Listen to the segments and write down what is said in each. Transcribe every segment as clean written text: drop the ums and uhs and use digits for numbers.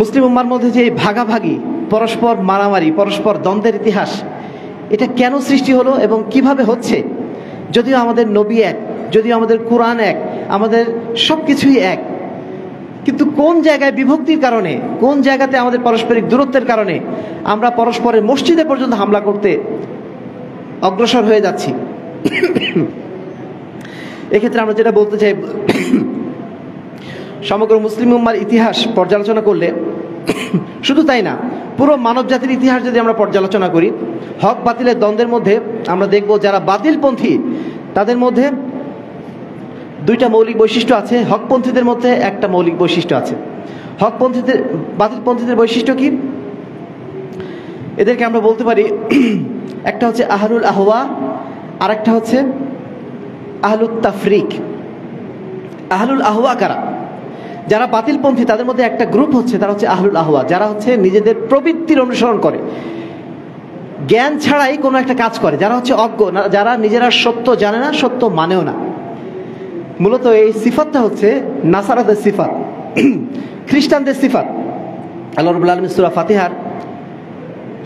মুসলিম উম্মার মধ্যে যে ভাগাভাগি, পরস্পর মারামারি, পরস্পর দ্বন্দ্বের ইতিহাস, এটা কেন সৃষ্টি হলো এবং কিভাবে হচ্ছে? যদিও আমাদের নবী এক, যদিও আমাদের কোরআন এক, আমাদের সব কিছুই এক, কিন্তু কোন জায়গায় বিভক্তির কারণে, কোন জায়গাতে আমাদের পারস্পরিক দূরত্বের কারণে আমরা পরস্পরের মসজিদে পর্যন্ত হামলা করতে অগ্রসর হয়ে যাচ্ছি। এক্ষেত্রে আমরা যেটা বলতে চাই, সমগ্র মুসলিম উম্মার ইতিহাস পর্যালোচনা করলে, শুধু তাই না, পুরো মানব জাতির ইতিহাস যদি আমরা পর্যালোচনা করি, হক বাতিলের দ্বন্দ্বের মধ্যে আমরা দেখব যারা বাতিলপন্থী তাদের মধ্যে দুইটা মৌলিক বৈশিষ্ট্য আছে, হকপন্থীদের মধ্যে একটা মৌলিক বৈশিষ্ট্য আছে। হকপন্থীদের, বাতিলপন্থীদের বৈশিষ্ট্য কি? এদেরকে আমরা বলতে পারি, একটা হচ্ছে আহলুল আহওয়া, আর একটা হচ্ছে আহলুত তাফরিক। আহলুল আহওয়া কারা? যারা বাতিলপন্থী তাদের মধ্যে একটা গ্রুপ হচ্ছে, তারা হচ্ছে আহলুল আহওয়া, যারা হচ্ছে নিজেদের প্রবৃত্তির অনুসরণ করে, জ্ঞান ছাড়াই কোনো একটা কাজ করে, যারা হচ্ছে অজ্ঞ, যারা নিজেরা সত্য জানে না, সত্য মানেও না। মূলত এই সিফাতটা হচ্ছে নাসারাদের সিফাত, খ্রিস্টানদের সিফাত। আল্লাহ রাব্বুল আলামিন সূরা ফাতিহার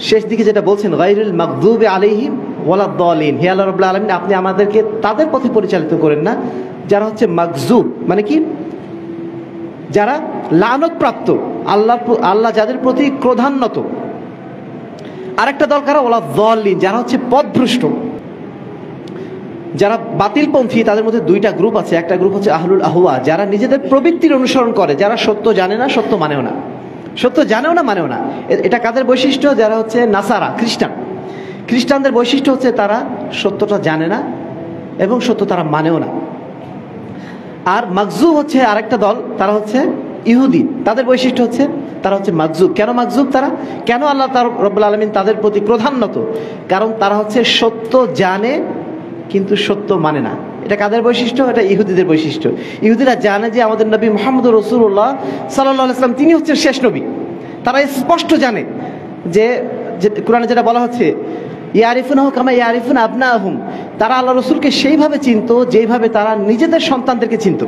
শেষ দিকে যেটা বলছেন, গায়রুল মাগদুবি আলাইহিম ওয়ালাদ-দালিন, হে আল্লাহ রাব্বুল আলামিন, আপনি আমাদেরকে তাদের পথে পরিচালিত করেন না যারা হচ্ছে মাগজুব, মানে কি? যারা লানত-প্রাপ্ত, আল্লাহ যাদের প্রতি ক্রোধান্বিত। আরেকটা দল কারা? ওয়ালাদ-দালিন, যারা হচ্ছে পথভ্রষ্ট। যারা বাতিলপন্থী তাদের মধ্যে দুইটা গ্রুপ আছে, একটা গ্রুপ হচ্ছে আহলুল আহওয়া, যারা নিজেদের প্রবৃত্তির অনুসরণ করে, যারা সত্য জানে না, সত্য মানেও না, সত্য জানেও না, মানেও না। এটা কাদের বৈশিষ্ট্য? যারা হচ্ছে নাসারা, খ্রিস্টান। খ্রিস্টানদের বৈশিষ্ট্য হচ্ছে তারা সত্যটা জানে না এবং সত্য তারা মানেও না। আর মাগজুব হচ্ছে আরেকটা দল, তারা হচ্ছে ইহুদি। তাদের বৈশিষ্ট্য হচ্ছে তারা হচ্ছে মাগজুব। কেন মাগজুব তারা? কেন আল্লাহ রাব্বুল আলামিন তাদের প্রতি ক্রোধান্বিত? কারণ তারা হচ্ছে সত্য জানে কিন্তু সত্য মানে না। এটা কাদের বৈশিষ্ট্য? এটা ইহুদিদের বৈশিষ্ট্য। ইহুদিরা জানে যে আমাদের নবী মুহাম্মদুর রাসূলুল্লাহ সাল্লাল্লাহু আলাইহি ওয়াসাল্লাম তিনি হচ্ছেন শেষ নবী। তারা স্পষ্ট জানে যে কোরআনে যেটা বলা হচ্ছে, ইয়ারিফুনাহু কামা ইয়ারিফুনা আবনাহুম, তারা আল্লাহ রসুলকে সেইভাবে চিনত যেইভাবে তারা নিজেদের সন্তানদেরকে চিনত,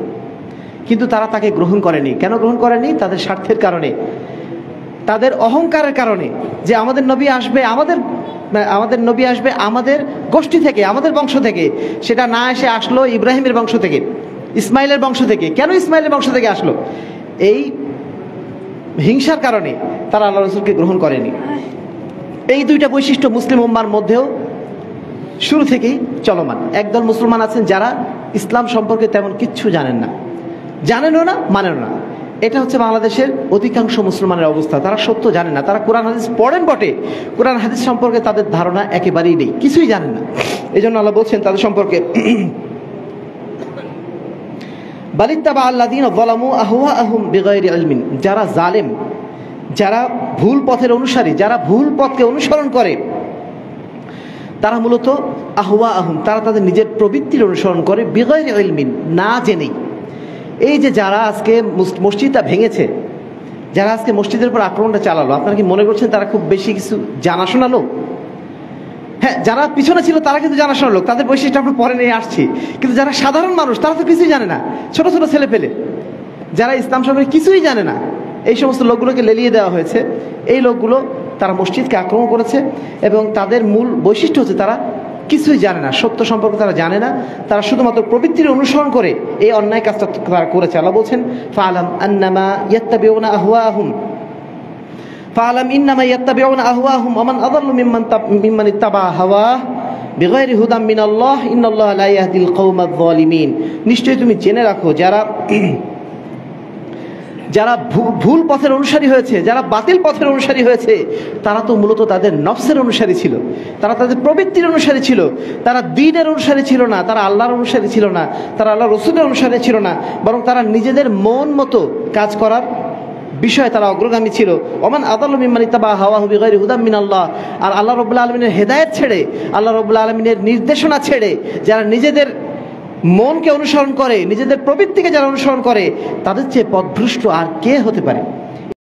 কিন্তু তারা তাকে গ্রহণ করেনি। কেন গ্রহণ করেনি? তাদের স্বার্থের কারণে, তাদের অহংকারের কারণে, যে আমাদের নবী আসবে, আমাদের নবী আসবে আমাদের গোষ্ঠী থেকে, আমাদের বংশ থেকে। সেটা না এসে আসলো ইব্রাহিমের বংশ থেকে, ইসমাইলের বংশ থেকে। কেন ইসমাইলের বংশ থেকে আসলো? এই হিংসার কারণে তারা আল্লাহ রসুলকে গ্রহণ করেনি। এই দুইটা বৈশিষ্ট্য মুসলিম উম্মার মধ্যেও শুরু থেকেই চলমান। একদল মুসলমান আছেন যারা ইসলাম সম্পর্কে তেমন কিচ্ছু জানেন না, জানেনও না, মানেনও না। এটা হচ্ছে বাংলাদেশের অধিকাংশ মুসলমানের অবস্থা। তারা সত্য জানে না, তারা কোরআন হাদিস পড়েন বটে, কোরআন হাদিস সম্পর্কে তাদের ধারণা একেবারেই নেই, কিছুই জানেন না। এই জন্য আল্লাহ বলছেন তাদের সম্পর্কে, বালিত্তাবা আল্লাযীনা যালামু আহওয়াআহুম বিগাইরি ইলমিন, যারা জালেম, যারা ভুল পথের অনুসারী, যারা ভুল পথকে অনুসরণ করে, তারা মূলত আহওয়াআহুম, তারা তাদের নিজের প্রবৃত্তির অনুসরণ করে, বিগাইরি ইলমিন, না জেনেই। এই যে যারা আজকে মসজিদটা ভেঙেছে, যারা আজকে মসজিদের উপর আক্রমণটা চালালো, আপনারা কি মনে করছেন তারা খুব বেশি কিছু জানাশোনা লোক? হ্যাঁ, যারা পিছনে ছিল তারা কিন্তু জানাশোনা লোক, তাদের বৈশিষ্ট্য আমরা পরে নিয়ে আসছি। কিন্তু যারা সাধারণ মানুষ তারা তো কিছুই জানে না, ছোট ছোট ছেলে পেলে যারা ইসলাম সম্পর্কে কিছুই জানে না, এই সমস্ত লোকগুলোকে লেলিয়ে দেওয়া হয়েছে। এই লোকগুলো তারা মসজিদকে আক্রমণ করেছে এবং তাদের মূল বৈশিষ্ট্য হচ্ছে তারা কিছুই জানে না, সত্য সম্পর্কে তারা জানে না, তারা শুধুমাত্র প্রবৃত্তির অনুসরণ করে এই অন্যায় কাজটা তারা করেছে। আল্লাহ বলছেন, ফাআলাম আন্নামা ইয়াত্তাবিউনা আহওয়াহুম, ফাআলাম ইন্নামা ইয়াত্তাবিউনা আহওয়াহুম ওয়া মান আযাল্লু মিম্মান ইত্তাবা হাওয়াহ বিগাইরি হুদাম মিনাল্লাহ ইন্নাল্লাহা লা ইয়াহদিল কওমায যালিমিন। নিশ্চয়ই তুমি জেনে রাখো, যারা ভুল পথের অনুসারী হয়েছে, যারা বাতিল পথের অনুসারী হয়েছে, তারা তো মূলত তাদের নফসের অনুসারী ছিল, তারা তাদের প্রবৃত্তির অনুসারী ছিল, তারা দ্বীনের অনুসারী ছিল না, তারা আল্লাহর অনুসারী ছিল না, তারা আল্লাহ রসুলের অনুসারী ছিল না, বরং তারা নিজেদের মন মতো কাজ করার বিষয়ে তারা অগ্রগামী ছিল। ওমান আযাল্লু মিম্মান ইত্তাবা হাওয়াহু বিগাইরি হুদাম মিনাল্লাহ, আর আল্লাহ রাব্বুল আলামিনের হেদায়েত ছেড়ে, আল্লাহ রাব্বুল আলামিনের নির্দেশনা ছেড়ে যারা নিজেদের মনকে অনুসরণ করে, নিজেদের প্রবৃত্তিকে যারা অনুসরণ করে, তাদের চেয়ে পথভ্রষ্ট আর কে হতে পারে?